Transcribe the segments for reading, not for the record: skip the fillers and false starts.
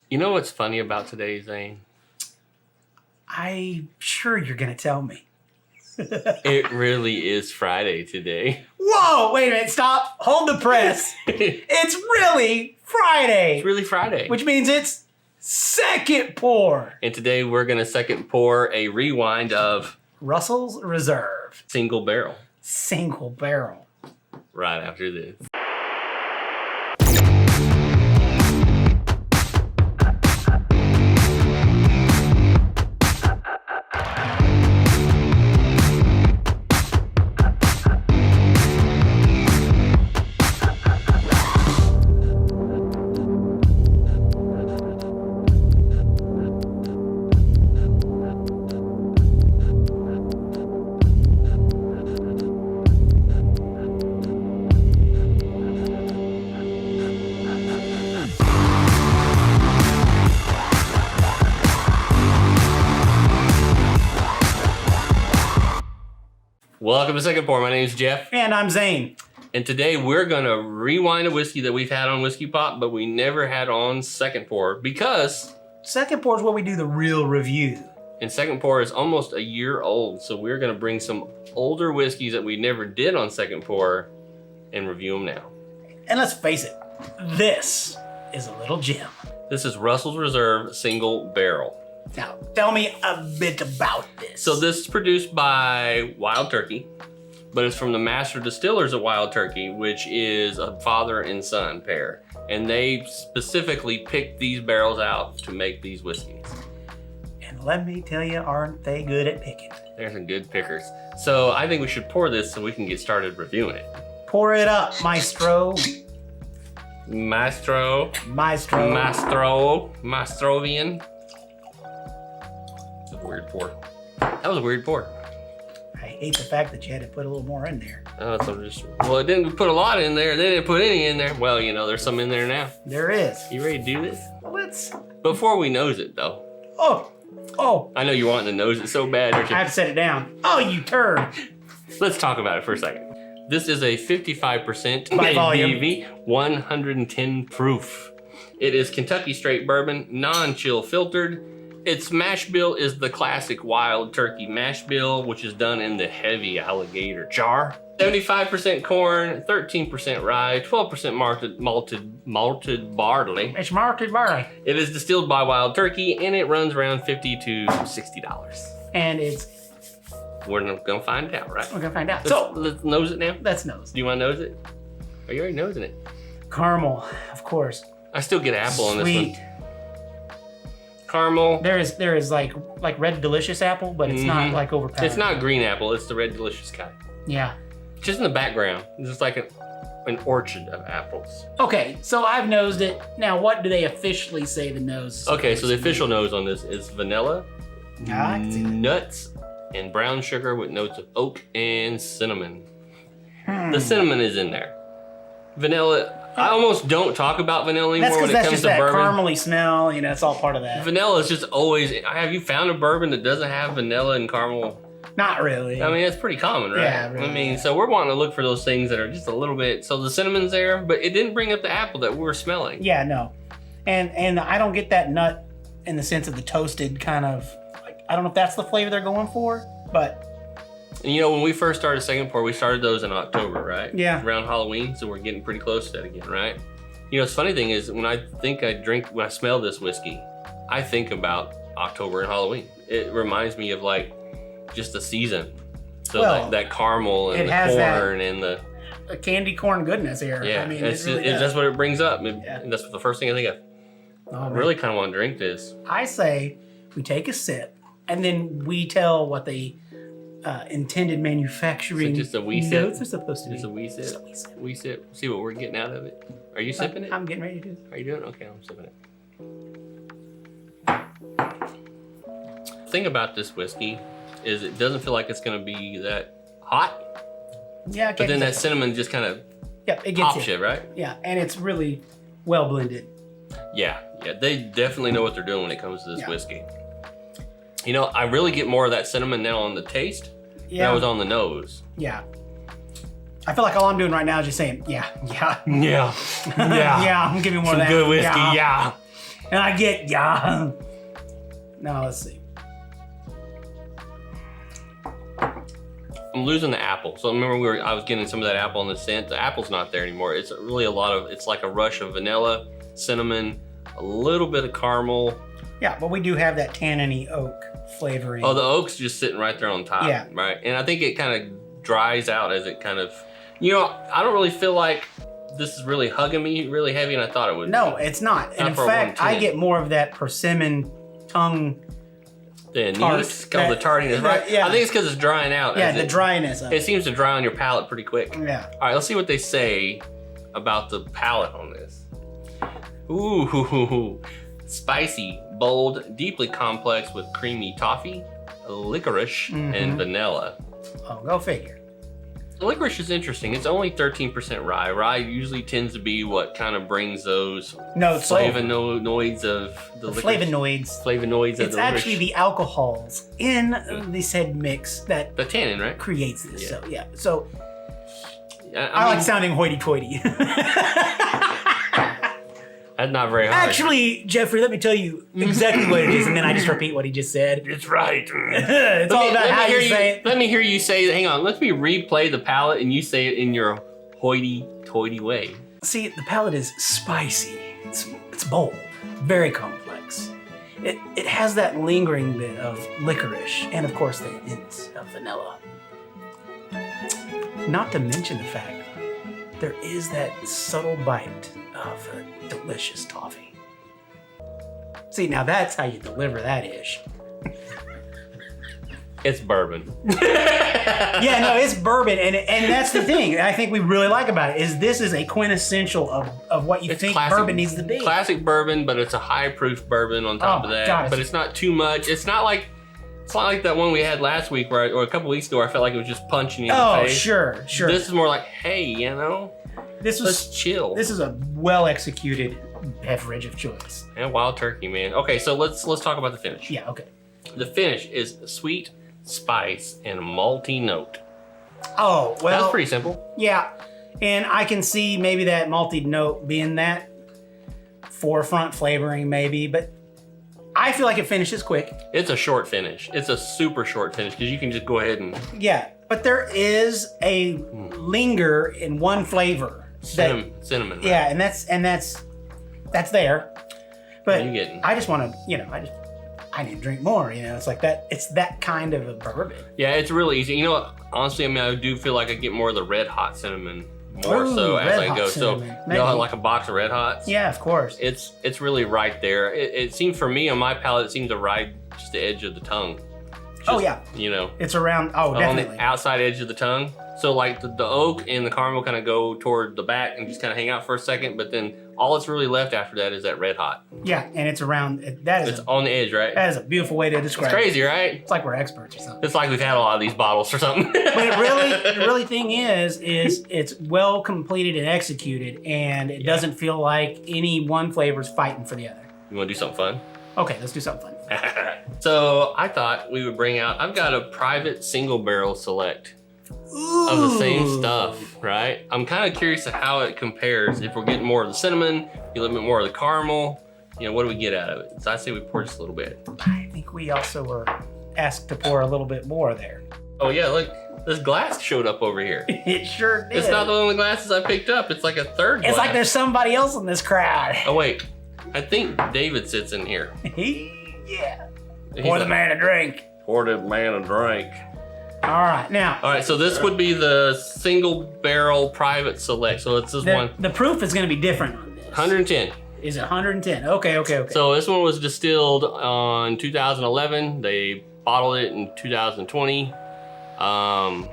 You know what's funny about today, Zane? I'm sure you're going to tell me. It really is Friday today. Whoa, wait a minute, stop. Hold the press. It's really Friday. It's really Friday. Which means it's second pour. And today we're going to second pour a rewind of Russell's Reserve. Single Barrel. Single barrel. Right after this. Welcome to Second Pour. My name's Jeff. And I'm Zane. And today we're going to rewind a whiskey that we've had on Whiskey Pop, but we never had on Second Pour because Second pour is where we do the real review. And Second Pour is almost a year old. So we're going to bring some older whiskeys that we never did on Second Pour and review them now. And let's face it, this is a little gem. This is Russell's Reserve Single Barrel. Now, tell me a bit about this. So this is produced by Wild Turkey, but it's from the master distillers of Wild Turkey, which is a father and son pair. And they specifically picked these barrels out to make these whiskeys. And let me tell you, aren't they good at picking? They're some good pickers. So I think we should pour this so we can get started reviewing it. Pour it up, maestro. Maestrovian. Weird pour. That was a weird pour. I hate the fact that you had to put a little more in there. Well, it didn't put a lot in there. They didn't put any in there. Well, you know, there's some in there now. There is. You ready to do this? Let's. Before we nose it, though. Oh. I know you're wanting to nose it so bad, aren't you? I have to set it down. Oh, you turd. Let's talk about it for a second. This is a 55% By volume. ABV, 110 proof. It is Kentucky straight bourbon, non-chill filtered. Its mash bill is the classic Wild Turkey mash bill, which is done in the heavy alligator jar. 75% corn, 13% rye, 12% malted barley. It's malted barley. It is distilled by Wild Turkey, and it runs around $50 to $60. And it's. We're gonna find out, right? We're gonna find out. Let's nose it now. Let's nose. Do you want to nose it? Are you already nosing it? Caramel, of course. I still get apple on this Sweet. one. Caramel. There is like red delicious apple, but it's not like overpowering. It's not green apple. It's the red delicious kind. Yeah. Just in the background. It's just like an orchard of apples. Okay, so I've nosed it. Now, what do they officially say the nose is? Okay, so the official nose on this is vanilla, Ah, I can see that. nuts, and brown sugar with notes of oak and cinnamon. The cinnamon is in there. Vanilla. I almost don't talk about vanilla anymore when it comes to bourbon. That caramely smell. You know, it's all part of that. Vanilla is just always. Have you found a bourbon that doesn't have vanilla and caramel? Not really. I mean, it's pretty common, right? Yeah, really, I mean, so we're wanting to look for those things that are just a little bit. So the cinnamon's there, but it didn't bring up the apple that we were smelling. Yeah, no. And I don't get that nut in the sense of the toasted kind of. Like, I don't know if that's the flavor they're going for, but. And you know, when we first started Second Pour, we started those in October, right? Yeah. Around Halloween, so we're getting pretty close to that again, right? You know, the funny thing is, when I smell this whiskey, I think about October and Halloween. It reminds me of like just the season. So Well, that caramel and it the has corn and the A candy corn goodness here. yeah, I mean, that's it really does. that's what it brings up. Yeah. And that's the first thing I think of. Oh, I man. really kind of want to drink this. I say we take a sip and then we tell what the intended manufacturing So just a wee sip? notes are supposed to be. Just a wee sip. Just a wee sip. We sip. See what we're getting out of it. Are you sipping it? I'm getting ready to. Are you doing it? Okay, I'm sipping it. The thing about this whiskey is it doesn't feel like it's going to be that hot, Yeah, but then that cinnamon just kind of yeah, it gets pops it. it, right? Yeah, and it's really well blended. Yeah, they definitely know what they're doing when it comes to this Yeah. whiskey. You know, I really get more of that cinnamon now on the taste than I was on the nose. Yeah. I feel like all I'm doing right now is just saying, yeah. Yeah. Yeah, I'm giving more Some of that. good whiskey, yeah. And I get, yeah. Now let's see. I'm losing the apple. So remember I was getting some of that apple in the scent. The apple's not there anymore. It's really it's like a rush of vanilla, cinnamon, a little bit of caramel. Yeah, but we do have that tanniny oak flavoring. Oh, the oak's just sitting right there on top. Yeah. Right. And I think it kind of dries out as it kind of, I don't really feel like this is really hugging me really heavy, and I thought it would. No, it's not. And in fact, I get more of that persimmon tongue. The tardiness, right? Yeah. I think it's because it's drying out. Yeah, the dryness of it. It seems to dry on your palate pretty quick. Yeah. All right, let's see what they say about the palate on this. Ooh, spicy, bold, deeply complex with creamy toffee, licorice, and vanilla. Oh, go figure. Licorice is interesting. It's only 13% rye. Rye usually tends to be what kind of brings those flavonoids of the licorice. Flavonoids of it's the actually licorice. the alcohols in the said mix that the tannin, right? creates this. Yeah. So yeah. So I like sounding hoity-toity. That's not very hard. Actually, Jeffrey, let me tell you exactly what it is, and then I just repeat what he just said. It's right. It's all about how you say it. Let me hear you say, hang on, let me replay the palate and you say it in your hoity-toity way. See, the palate is spicy. It's bold, very complex. It has that lingering bit of licorice, and of course the hints of vanilla. Not to mention the fact there is that subtle bite of a delicious toffee. See, now that's how you deliver that ish. It's bourbon. Yeah, no, it's bourbon, and that's the thing I think we really like about it is this is a quintessential of what you think classic, bourbon needs to be. Classic bourbon, but it's a high proof bourbon on top of that. God, but it's not too much. It's not like that one we had last week or a couple weeks ago where I felt like it was just punching you in the face. Oh, sure. This is more like, hey, let's chill. This is a well executed beverage of choice. And wild turkey, man. Okay, so let's talk about the finish. Yeah, okay. The finish is sweet, spice, and malty note. Oh, well. That's pretty simple. Yeah. And I can see maybe that malty note being that forefront flavoring maybe, but I feel like it finishes quick. It's a short finish. It's a super short finish because you can just go ahead and... Yeah, but there is a linger in one flavor. Cinnamon. Right? Yeah, and that's there. But I just want to, I need to drink more, It's like that. It's that kind of a bourbon. Yeah, it's really easy. Honestly, I do feel like I get more of the red hot cinnamon so as I go. Cinnamon. So, like a box of Red Hots? Yeah, of course. It's really right there. It seems for me on my palate, it seems to ride just the edge of the tongue. Yeah. It's around, definitely. On the outside edge of the tongue. So like the oak and the caramel kind of go toward the back and just kind of hang out for a second, but then all that's really left after that is that red hot. Yeah, and it's around, it's on the edge, right? That is a beautiful way to describe it. It's crazy, right? It's like we're experts or something. It's like we've had a lot of these bottles or something. But the really thing is it's well completed and executed, and it doesn't feel like any one flavor's fighting for the other. You want to do something fun? Okay, let's do something fun. So I thought we would bring out, I've got a private single barrel select. Ooh. Of the same stuff, right? I'm kind of curious of how it compares. If we're getting more of the cinnamon, a little bit more of the caramel, what do we get out of it? So I say we pour just a little bit. I think we also were asked to pour a little bit more there. Oh yeah, look, this glass showed up over here. It sure did. It's not the only glasses I picked up. It's like a third glass. It's like there's somebody else in this crowd. Oh wait, I think David sits in here. Yeah. Pour the man a drink. Pour the man a drink. All right, so this would be the single barrel private select. So it's this one. The proof is going to be different on this. 110. Is it 110? Okay. So this one was distilled on 2011. They bottled it in 2020. And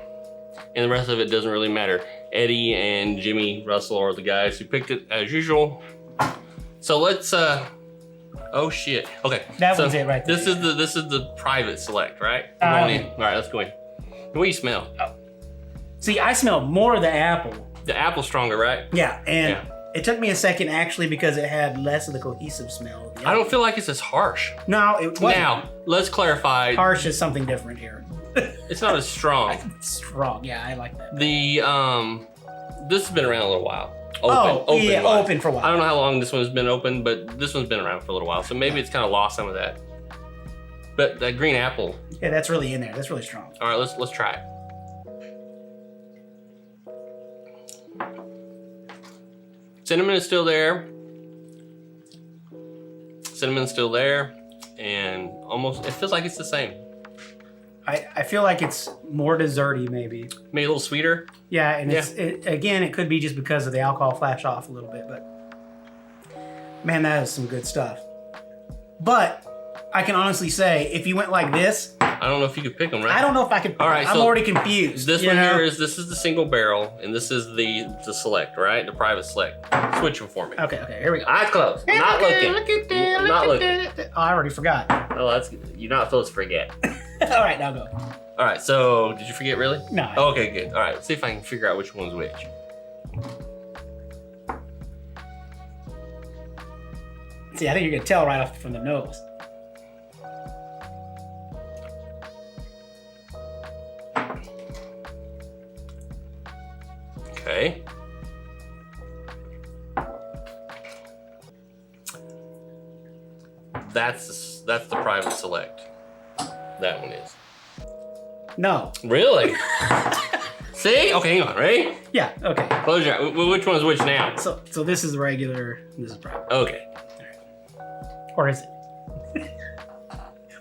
the rest of it doesn't really matter. Eddie and Jimmy Russell are the guys who picked it as usual. So let's oh shit. Okay. That one's it right there. This is the private select, right? All right, let's go in. What do you smell? Oh. See, I smell more of the apple. The apple's stronger, right? Yeah, and it took me a second actually because it had less of the cohesive smell. I don't feel like it's as harsh. No, it wasn't. Now, let's clarify. Harsh is something different here. It's not as strong. Strong, yeah, I like that. This has been around a little while. Open for a while. I don't know how long this one's been open, but this one's been around for a little while, so maybe it's kind of lost some of that. But that green apple. Yeah, that's really in there. That's really strong. All right, let's try it. Cinnamon is still there. Cinnamon's still there, and almost it feels like it's the same. I feel like it's more desserty, maybe. Maybe a little sweeter. Yeah, and again, it could be just because of the alcohol flash off a little bit, but man, that is some good stuff. But I can honestly say, if you went like this, I don't know if you could pick them, right? I don't know if I could. All right, I'm already confused. This one here is the single barrel, and this is the select, right? The private select. Switch them for me. Okay, here we go. Eyes closed. Not looking. Not looking. Oh, I already forgot. Oh, that's you're not supposed to forget. All right, now go. All right, so did you forget really? No. Oh, okay, good. All right, let's see if I can figure out which one's which. See, I think you're gonna tell right off from the nose. Okay. That's the private select. That one is. No. Really? See? Okay, hang on. Ready? Yeah. Okay. Close your eyes. Which one's which now? So this is the regular. This is private. Okay. Or is it?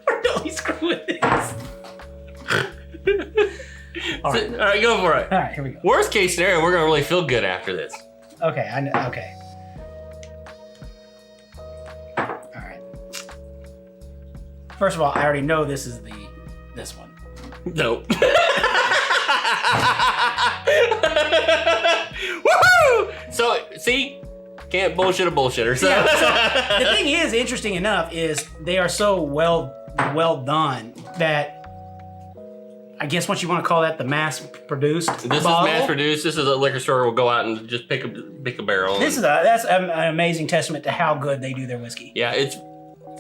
We're really screwing this. All right, go for it. All right, here we go. Worst case scenario, we're gonna really feel good after this. Okay, I know. Okay. All right. First of all, I already know this is this one. Nope. Woohoo! So see, can't bullshit a bullshitter. So. Yeah, so the thing is, interesting enough, is they are so well done that I guess what you want to call that the mass produced. This bottle. is mass produced. This is a liquor store will go out and just pick a barrel. That's an amazing testament to how good they do their whiskey. Yeah, it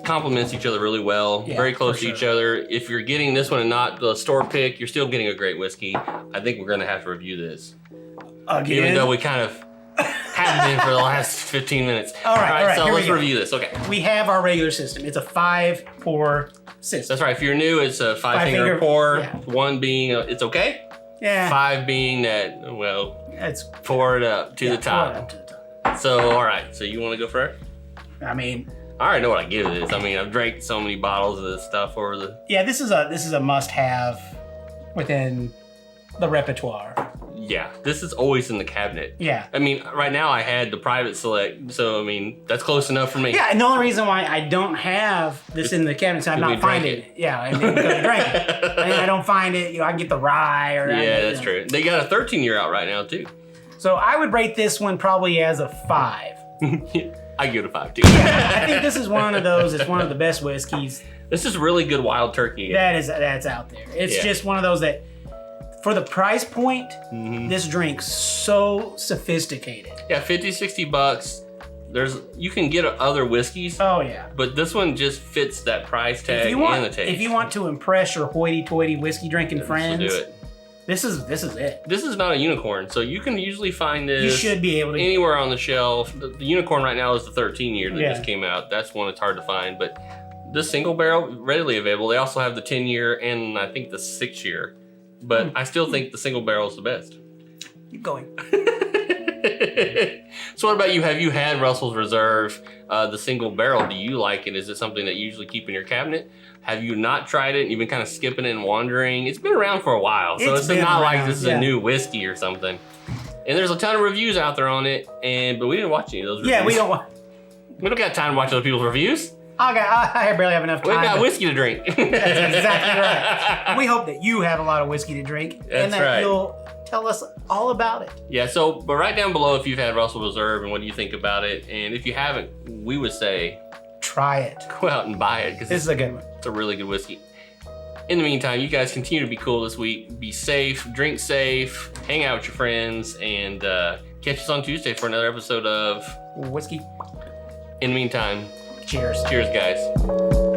complements each other really well. Yeah, very close to each other. If you're getting this one and not the store pick, you're still getting a great whiskey. I think we're gonna have to review this. Again? Even though we kind of haven't been for the last 15 minutes. All right, so here let's we go. review this. Okay. We have our regular system. It's a 5-pour system. That's right. If you're new, it's a five-finger pour. Yeah. 1 being it's okay. Yeah. 5 being that It's pour it up to the top. pour it up to the top. So all right. So you want to go first? I mean, I already know what I give this. I mean, I've drank so many bottles of this stuff over the. yeah, this is a must-have within the repertoire. Yeah, this is always in the cabinet. Yeah. I mean, right now I had the private select, so I mean that's close enough for me. Yeah, and the only reason why I don't have this in the cabinet is I'm not finding it. Yeah, and then because I drank it. And I don't find it. I can get the rye or. Yeah, that's true. They got a 13-year out right now too. So I would rate this one probably as a 5. I give it a 5 too. Yeah, I think this is one of those. It's one of the best whiskeys. This is really good wild turkey. That's out there. It's just one of those that, for the price point, this drink's so sophisticated. Yeah, 50, 60 bucks. You can get other whiskeys. Oh yeah. But this one just fits that price tag and the taste. If you want to impress your hoity-toity whiskey drinking friends, do it. This is it. This is not a unicorn, so you can usually find this. You should be able to anywhere on the shelf. The unicorn right now is the 13-year that just came out. That's one that's hard to find, but this single barrel readily available. They also have the 10-year and I think the 6-year, but I still think the single barrel is the best. Keep going. So what about you? Have you had Russell's Reserve, the single barrel? Do you like it? Is it something that you usually keep in your cabinet? Have you not tried it and you've been kind of skipping it and wandering? It's been around for a while, so it's not like this is a new whiskey or something. And there's a ton of reviews out there on it, but we didn't watch any of those reviews. Yeah, we don't got time to watch other people's reviews. I barely have enough time. We got whiskey to drink. That's exactly right. We hope that you have a lot of whiskey to drink and that you'll tell us all about it. Yeah, but write down below if you've had Russell Reserve and what do you think about it. And if you haven't, we would say try it. Go out and buy it because this is a good one. It's a really good whiskey. In the meantime, you guys continue to be cool this week. Be safe, drink safe, hang out with your friends, and catch us on Tuesday for another episode of Whiskey. In the meantime, cheers. Cheers, guys.